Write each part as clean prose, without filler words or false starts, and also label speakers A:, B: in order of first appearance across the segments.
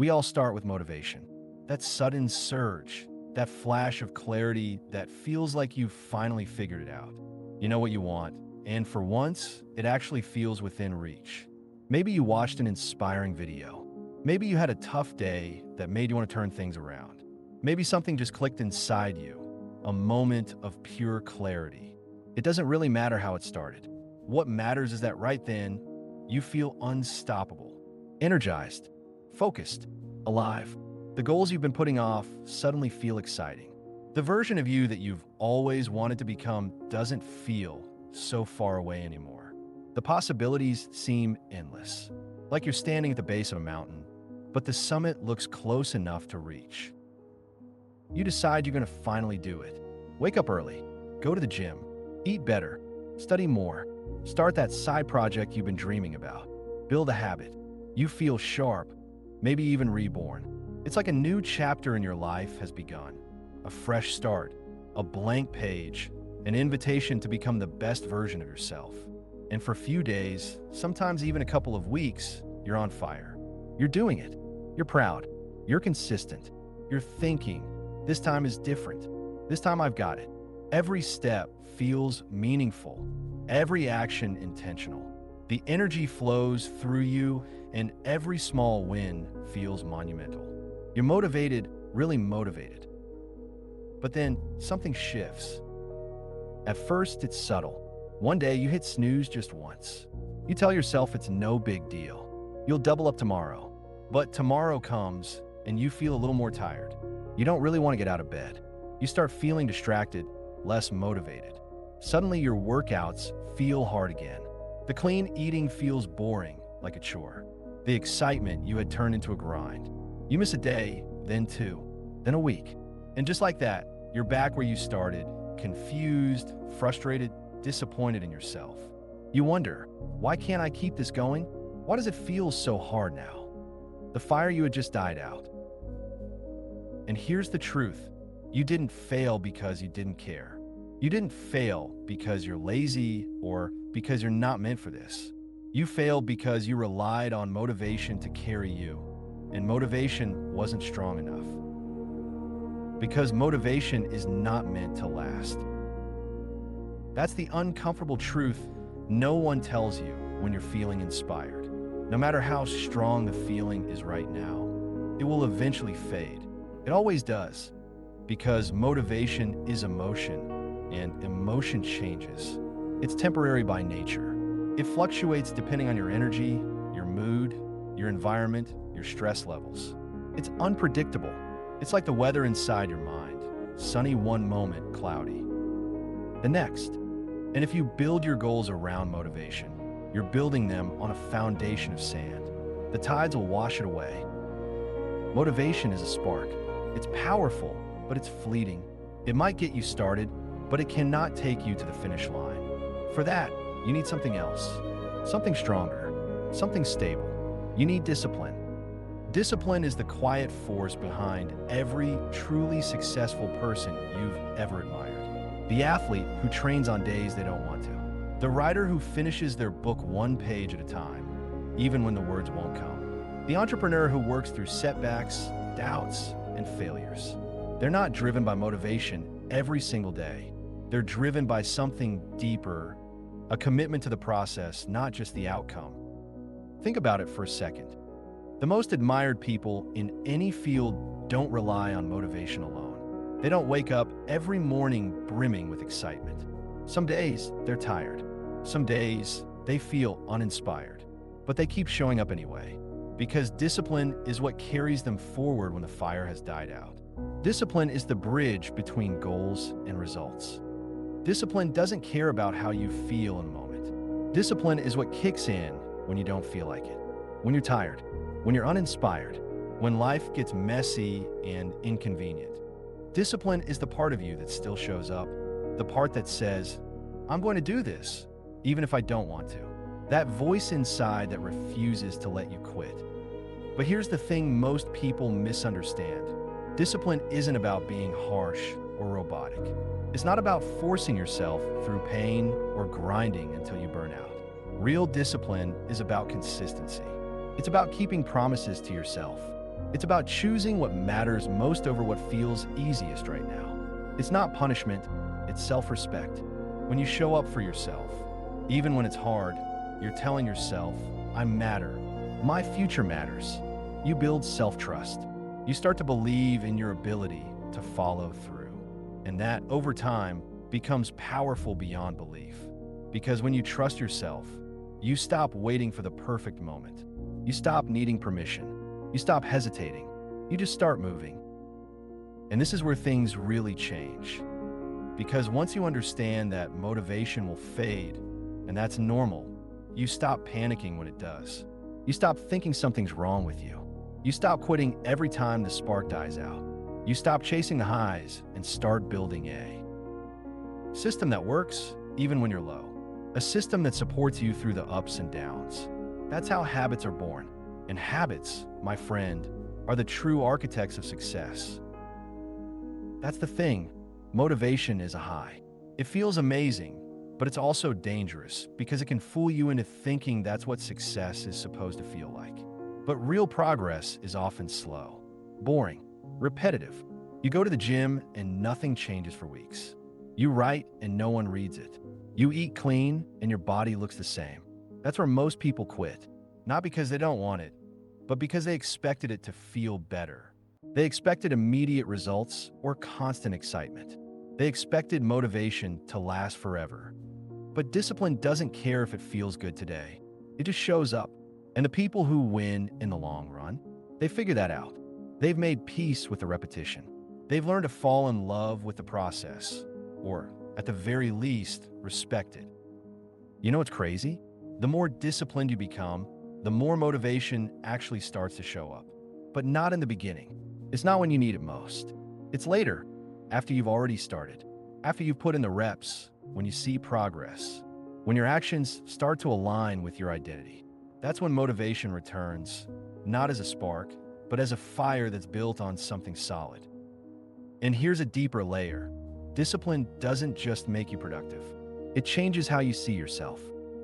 A: We all start with motivation. That sudden surge, that flash of clarity that feels like you've finally figured it out. You know what you want, and for once, it actually feels within reach. Maybe you watched an inspiring video. Maybe you had a tough day that made you want to turn things around. Maybe something just clicked inside you, a moment of pure clarity. It doesn't really matter how it started. What matters is that right then, you feel unstoppable, energized, focused, alive. The goals you've been putting off suddenly feel exciting. The version of you that you've always wanted to become doesn't feel so far away anymore. The possibilities seem endless, like you're standing at the base of a mountain, but the summit looks close enough to reach. You decide you're going to finally do it. Wake up early, go to the gym, eat better, study more, start that side project you've been dreaming about, build a habit. You feel sharp, maybe even reborn. It's like a new chapter in your life has begun. A fresh start, a blank page, an invitation to become the best version of yourself. And for a few days, sometimes even a couple of weeks, you're on fire. You're doing it. You're proud. You're consistent. You're thinking, this time is different. This time I've got it. Every step feels meaningful. Every action intentional. The energy flows through you, and every small win feels monumental. You're motivated, really motivated. But then something shifts. At first, it's subtle. One day, you hit snooze just once. You tell yourself it's no big deal. You'll double up tomorrow. But tomorrow comes, and you feel a little more tired. You don't really want to get out of bed. You start feeling distracted, less motivated. Suddenly, your workouts feel hard again. The clean eating feels boring, like a chore. The excitement you had turned into a grind. You miss a day, then two, then a week. And just like that, you're back where you started, confused, frustrated, disappointed in yourself. You wonder, why can't I keep this going? Why does it feel so hard now? The fire you had just died out. And here's the truth. You didn't fail because you didn't care. You didn't fail because you're lazy or because you're not meant for this. You failed because you relied on motivation to carry you, and motivation wasn't strong enough. Because motivation is not meant to last. That's the uncomfortable truth no one tells you when you're feeling inspired. No matter how strong the feeling is right now, it will eventually fade. It always does, because motivation is emotion, and emotion changes. It's temporary by nature. It fluctuates depending on your energy, your mood, your environment, your stress levels. It's unpredictable. It's like the weather inside your mind. Sunny one moment, cloudy the next. And if you build your goals around motivation, you're building them on a foundation of sand. The tides will wash it away. Motivation is a spark. It's powerful, but it's fleeting. It might get you started, but it cannot take you to the finish line. For that, you need something else, something stronger, something stable. You need discipline. Discipline is the quiet force behind every truly successful person you've ever admired. The athlete who trains on days they don't want to. The writer who finishes their book one page at a time, even when the words won't come. The entrepreneur who works through setbacks, doubts, and failures. They're not driven by motivation every single day. They're driven by something deeper, a commitment to the process, not just the outcome. Think about it for a second. The most admired people in any field don't rely on motivation alone. They don't wake up every morning brimming with excitement. Some days, they're tired. Some days, they feel uninspired. But they keep showing up anyway, because discipline is what carries them forward when the fire has died out. Discipline is the bridge between goals and results. Discipline doesn't care about how you feel in a moment. Discipline is what kicks in when you don't feel like it, when you're tired, when you're uninspired, when life gets messy and inconvenient. Discipline is the part of you that still shows up, the part that says, I'm going to do this, even if I don't want to. That voice inside that refuses to let you quit. But here's the thing most people misunderstand. Discipline isn't about being harsh or robotic. It's not about forcing yourself through pain or grinding until you burn out. Real discipline is about consistency. It's about keeping promises to yourself, It's about choosing what matters most over what feels easiest right now. It's not punishment, it's self-respect. When you show up for yourself, even when it's hard, you're telling yourself, I matter. My future matters. You build self-trust. You start to believe in your ability to follow through. And that, over time, becomes powerful beyond belief. Because when you trust yourself, you stop waiting for the perfect moment. You stop needing permission. You stop hesitating. You just start moving. And this is where things really change. Because once you understand that motivation will fade, and that's normal, you stop panicking when it does. You stop thinking something's wrong with you. You stop quitting every time the spark dies out. You stop chasing the highs and start building a system that works even when you're low. A system that supports you through the ups and downs. That's how habits are born. And habits, my friend, are the true architects of success. That's the thing. Motivation is a high. It feels amazing, but it's also dangerous because it can fool you into thinking that's what success is supposed to feel like. But real progress is often slow, boring, repetitive. You go to the gym and nothing changes for weeks. You write and no one reads it. You eat clean and your body looks the same. That's where most people quit. Not because they don't want it, but because they expected it to feel better. They expected immediate results or constant excitement. They expected motivation to last forever. But discipline doesn't care if it feels good today. It just shows up. And the people who win in the long run, they figure that out. They've made peace with the repetition. They've learned to fall in love with the process, or at the very least, respect it. You know what's crazy? The more disciplined you become, the more motivation actually starts to show up. But not in the beginning. It's not when you need it most. It's later, after you've already started, after you've put in the reps, when you see progress, when your actions start to align with your identity. That's when motivation returns, not as a spark, but as a fire that's built on something solid. And here's a deeper layer. Discipline doesn't just make you productive. It changes how you see yourself.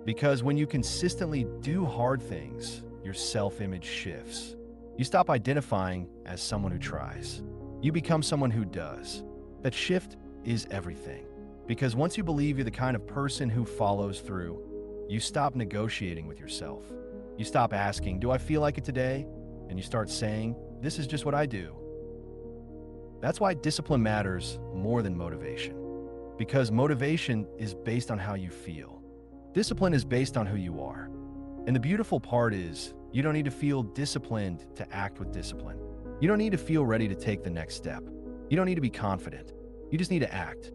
A: Because when you consistently do hard things, your self-image shifts. You stop identifying as someone who tries. You become someone who does. That shift is everything. Because once you believe you're the kind of person who follows through, you stop negotiating with yourself. You stop asking, do I feel like it today? And you start saying, this is just what I do. That's why discipline matters more than motivation. Because motivation is based on how you feel. Discipline is based on who you are. And the beautiful part is, you don't need to feel disciplined to act with discipline. You don't need to feel ready to take the next step. You don't need to be confident. You just need to act.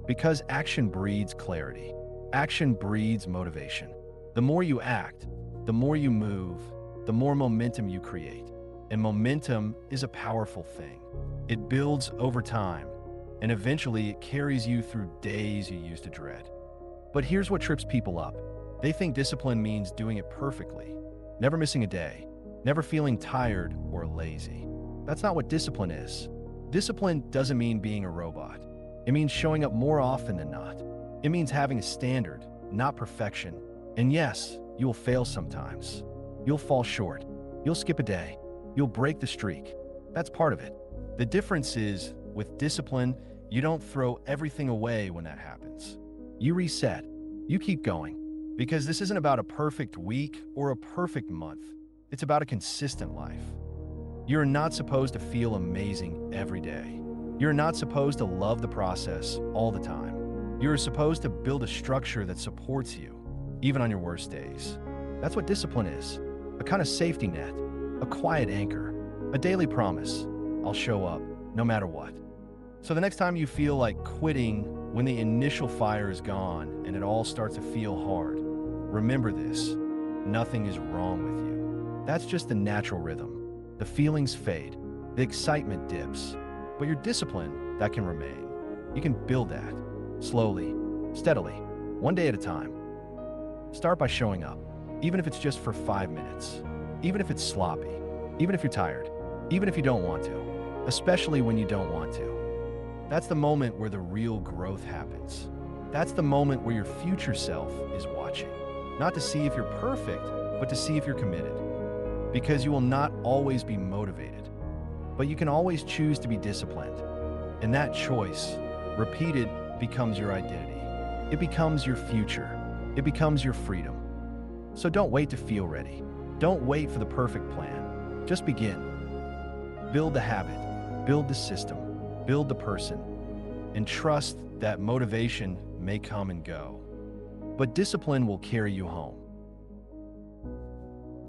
A: Because action breeds clarity. Action breeds motivation. The more you act, the more you move, the more momentum you create. And momentum is a powerful thing. It builds over time, and eventually it carries you through days you used to dread. But here's what trips people up. They think discipline means doing it perfectly, never missing a day, never feeling tired or lazy. That's not what discipline is. Discipline doesn't mean being a robot. It means showing up more often than not. It means having a standard, not perfection. And yes, you will fail sometimes. You'll fall short. You'll skip a day. You'll break the streak. That's part of it. The difference is, with discipline, you don't throw everything away when that happens. You reset. You keep going. Because this isn't about a perfect week or a perfect month. It's about a consistent life. You're not supposed to feel amazing every day. You're not supposed to love the process all the time. You're supposed to build a structure that supports you, even on your worst days. That's what discipline is. A kind of safety net, a quiet anchor, a daily promise. I'll show up, no matter what. So the next time you feel like quitting when the initial fire is gone and it all starts to feel hard, remember this: nothing is wrong with you. That's just the natural rhythm. The feelings fade, the excitement dips, but your discipline, that can remain. You can build that, slowly, steadily, one day at a time. Start by showing up, even if it's just for 5 minutes, even if it's sloppy, even if you're tired, even if you don't want to, especially when you don't want to. That's the moment where the real growth happens. That's the moment where your future self is watching. Not to see if you're perfect, but to see if you're committed. because you will not always be motivated, but you can always choose to be disciplined. And that choice, repeated, becomes your identity. It becomes your future. It becomes your freedom. So don't wait to feel ready. Don't wait for the perfect plan. Just begin. Build the habit, build the system, build the person, and trust that motivation may come and go, but discipline will carry you home.